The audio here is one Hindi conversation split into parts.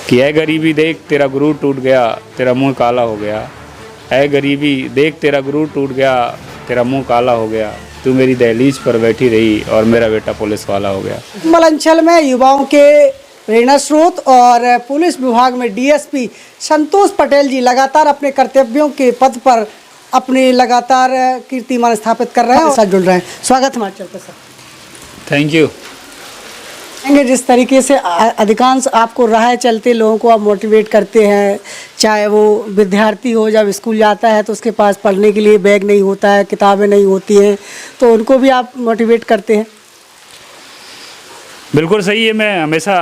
कि ऐ गरीबी देख तेरा गुरूर टूट गया, तेरा मुंह काला हो गया। ऐ गरीबी देख तेरा गुरूर टूट गया, तेरा मुंह काला हो गया। तू मेरी दहलीज पर बैठी रही और मेरा बेटा पुलिस वाला हो गया। मलंचल में युवाओं के प्रेरणा स्रोत और पुलिस विभाग में डीएसपी संतोष पटेल जी लगातार अपने कर्तव्यों के पद पर अपने लगातार कीर्तिमान स्थापित कर रहे हैं और साथ जुड़ रहे हैं। स्वागत है हमारे चैनल पर सर। Thank you. जिस तरीके से अधिकांश आपको राह चलते लोगों को आप मोटिवेट करते हैं, चाहे वो विद्यार्थी हो, जब स्कूल जाता है तो उसके पास पढ़ने के लिए बैग नहीं होता है, किताबें नहीं होती हैं, तो उनको भी आप मोटिवेट करते हैं। बिल्कुल सही है। मैं हमेशा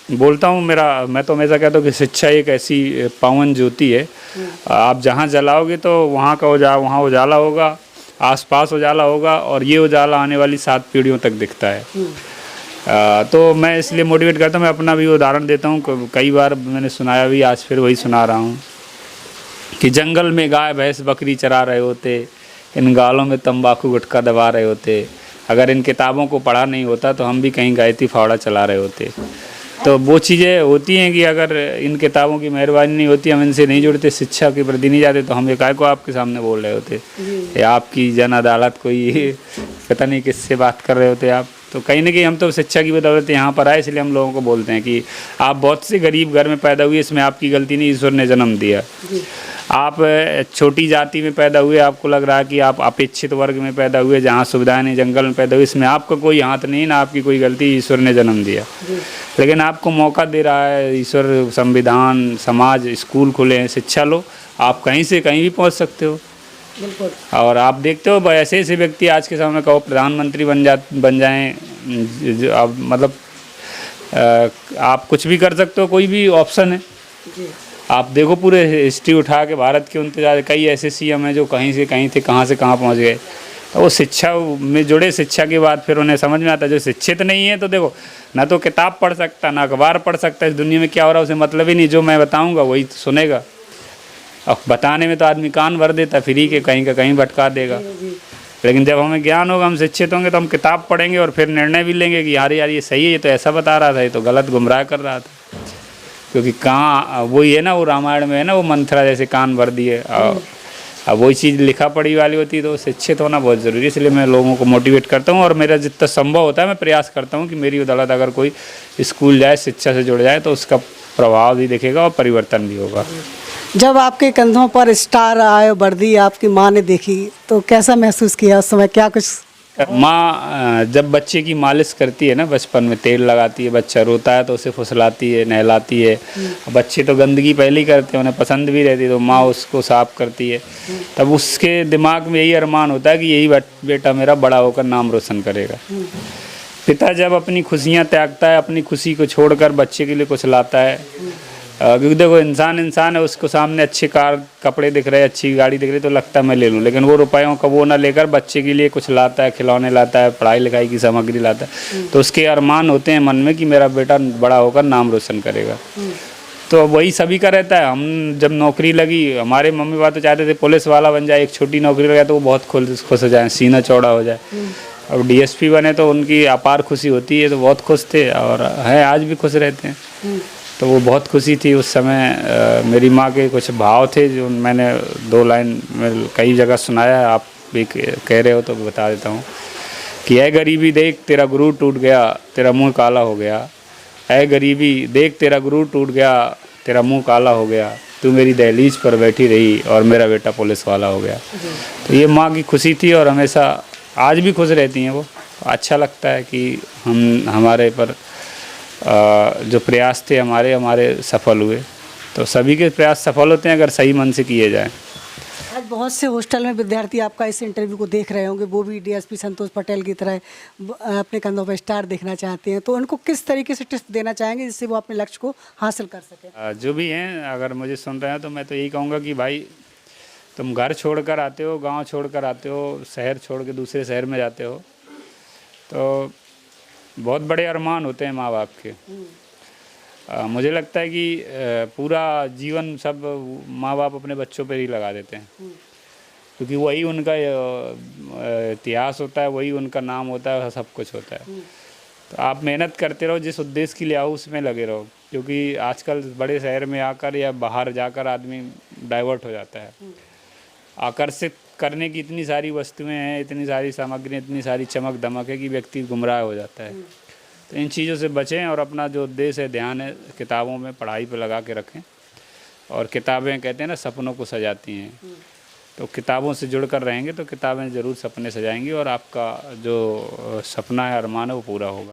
बोलता हूँ, मैं तो हमेशा कहता हूँ कि शिक्षा एक ऐसी पावन ज्योति है। आप जहाँ जलाओगे तो वहाँ उजाला होगा, आसपास उजाला होगा, और ये उजाला आने वाली 7 पीढ़ियों तक दिखता है। तो मैं इसलिए मोटिवेट करता हूँ। मैं अपना भी उदाहरण देता हूँ, कई बार मैंने सुनाया भी, आज फिर वही सुना रहा हूँ कि जंगल में गाय भैंस बकरी चरा रहे होते, इन गालों में तंबाकू गुटखा दबा रहे होते। अगर इन किताबों को पढ़ा नहीं होता तो हम भी कहीं गायती फावड़ा चला रहे होते। तो वो चीज़ें होती हैं कि अगर इन किताबों की मेहरबानी नहीं होती, हम इनसे नहीं जुड़ते, शिक्षा के प्रति नहीं जाते, तो हम एकाएक को आपके सामने बोल रहे होते या आपकी जन अदालत कोई पता नहीं किससे बात कर रहे होते आप। तो कहीं ना कहीं हम तो शिक्षा की बदौलत यहाँ पर आए, इसलिए हम लोगों को बोलते हैं कि आप बहुत से गरीब घर में पैदा हुए, इसमें आपकी गलती नहीं, ईश्वर ने जन्म दिया। आप छोटी जाति में पैदा हुए, आपको लग रहा है कि आप अपेक्षित वर्ग में पैदा हुए, जहाँ सुविधाएं नहीं, जंगल में पैदा हुए, इसमें आपका कोई हाथ नहीं, ना आपकी कोई गलती, ईश्वर ने जन्म दिया। लेकिन आपको मौका दे रहा है ईश्वर, संविधान, समाज, स्कूल खुले हैं, शिक्षा लो, आप कहीं से कहीं भी पहुँच सकते हो। बिल्कुल। और आप देखते हो ऐसे ऐसे व्यक्ति आज के समय में कहो प्रधानमंत्री बन जाएं, आप मतलब आप कुछ भी कर सकते हो, कोई भी ऑप्शन है। आप देखो पूरे हिस्ट्री उठा के भारत के 29 कई ऐसे सीएम हैं जो कहीं से कहीं थे, कहाँ से कहाँ पहुँच गए। तो वो शिक्षा में जुड़े, शिक्षा के बाद फिर उन्हें समझ में आता है। जो शिक्षित नहीं है तो देखो, ना तो किताब पढ़ सकता, ना अखबार पढ़ सकता, इस दुनिया में क्या हो रहा है उसे मतलब ही नहीं। जो मैं बताऊँगा वही सुनेगा, और बताने में तो आदमी कान भर देता, फ्री के कहीं का कहीं भटका देगा। लेकिन जब हमें ज्ञान होगा, हम शिक्षित होंगे, तो हम किताब पढ़ेंगे और फिर निर्णय भी लेंगे कि यार ये सही है, ये तो ऐसा बता रहा था, ये तो गलत गुमराह कर रहा था। क्योंकि कहाँ वही है ना, वो रामायण में है ना, वो मंथरा जैसे कान भर दिए। अब वही चीज़ लिखा पढ़ी वाली होती है, तो शिक्षित होना बहुत ज़रूरी है। इसलिए मैं लोगों को मोटिवेट करता हूँ, और मेरा जितना संभव होता है मैं प्रयास करता हूँ कि मेरी बदौलत अगर कोई स्कूल जाए, शिक्षा से जुड़ जाए, तो उसका प्रभाव भी दिखेगा और परिवर्तन भी होगा। जब आपके कंधों पर स्टार आए, वर्दी आपकी माँ ने देखी, तो कैसा महसूस किया उस समय? क्या कुछ? माँ जब बच्चे की मालिश करती है ना, बचपन में तेल लगाती है, बच्चा रोता है तो उसे फुसलाती है, नहलाती है। बच्चे तो गंदगी पहले ही करते हैं, उन्हें पसंद भी रहती है, तो माँ उसको साफ करती है। तब उसके दिमाग में यही अरमान होता है कि यही बेटा मेरा बड़ा होकर नाम रोशन करेगा। पिता जब अपनी खुशियाँ त्यागता है, अपनी खुशी को छोड़कर बच्चे के लिए कुछ लाता है, क्योंकि देखो इंसान है, उसको सामने अच्छे कपड़े दिख रहे, अच्छी गाड़ी दिख रही, तो लगता है मैं ले लूँ। लेकिन वो रुपयों का वो ना लेकर बच्चे के लिए कुछ लाता है, खिलौने लाता है, पढ़ाई लिखाई की सामग्री लाता है। तो उसके अरमान होते हैं मन में कि मेरा बेटा बड़ा होकर नाम रोशन करेगा। तो वही सभी का रहता है। हम जब नौकरी लगी, हमारे मम्मी पापा तो चाहते थे पुलिस वाला बन जाए, एक छोटी नौकरी लगा तो वो बहुत खुश हो जाए, सीना चौड़ा हो जाए। अब डीएसपी बने तो उनकी अपार खुशी होती है, तो बहुत खुश थे और हैं, आज भी खुश रहते हैं। तो वो बहुत खुशी थी उस समय। मेरी माँ के कुछ भाव थे जो मैंने 2 लाइन में कई जगह सुनाया है, आप भी कह रहे हो तो बता देता हूँ कि ऐ गरीबी देख तेरा गुरूर टूट गया, तेरा मुंह काला हो गया। ऐ गरीबी देख तेरा गुरूर टूट गया, तेरा मुंह काला हो गया। तू मेरी दहलीज पर बैठी रही और मेरा बेटा पुलिस वाला हो गया। तो ये माँ की खुशी थी, और हमेशा आज भी खुश रहती हैं वो। अच्छा लगता है कि हमारे पर जो प्रयास थे हमारे सफल हुए। तो सभी के प्रयास सफल होते हैं अगर सही मन से किए जाएं। आज बहुत से हॉस्टल में विद्यार्थी आपका इस इंटरव्यू को देख रहे होंगे, वो भी डीएसपी संतोष पटेल की तरह अपने कंधों पर स्टार देखना चाहते हैं, तो उनको किस तरीके से टिप्स देना चाहेंगे जिससे वो अपने लक्ष्य को हासिल कर सकें? जो भी हैं, अगर मुझे सुन रहे हैं तो मैं तो यही कहूँगा कि भाई तुम घर छोड़कर आते हो, गाँव छोड़कर आते हो, शहर छोड़ के दूसरे शहर में जाते हो, तो बहुत बड़े अरमान होते हैं माँ बाप के। मुझे लगता है कि पूरा जीवन सब माँ बाप अपने बच्चों पर ही लगा देते हैं, क्योंकि वही उनका इतिहास होता है, वही उनका नाम होता है, सब कुछ होता है। तो आप मेहनत करते रहो, जिस उद्देश्य के लिए आओ उसमें लगे रहो। क्योंकि आजकल बड़े शहर में आकर या बाहर जाकर आदमी डाइवर्ट हो जाता है। आकर्षित करने की इतनी सारी वस्तुएं हैं, इतनी सारी सामग्री, इतनी सारी चमक दमक है कि व्यक्ति गुमराह हो जाता है। तो इन चीज़ों से बचें और अपना जो उद्देश्य है, ध्यान है, किताबों में पढ़ाई पे लगा के रखें। और किताबें कहते हैं ना सपनों को सजाती हैं, तो किताबों से जुड़कर रहेंगे तो किताबें ज़रूर सपने सजाएंगी और आपका जो सपना है, अरमान है, वो पूरा होगा।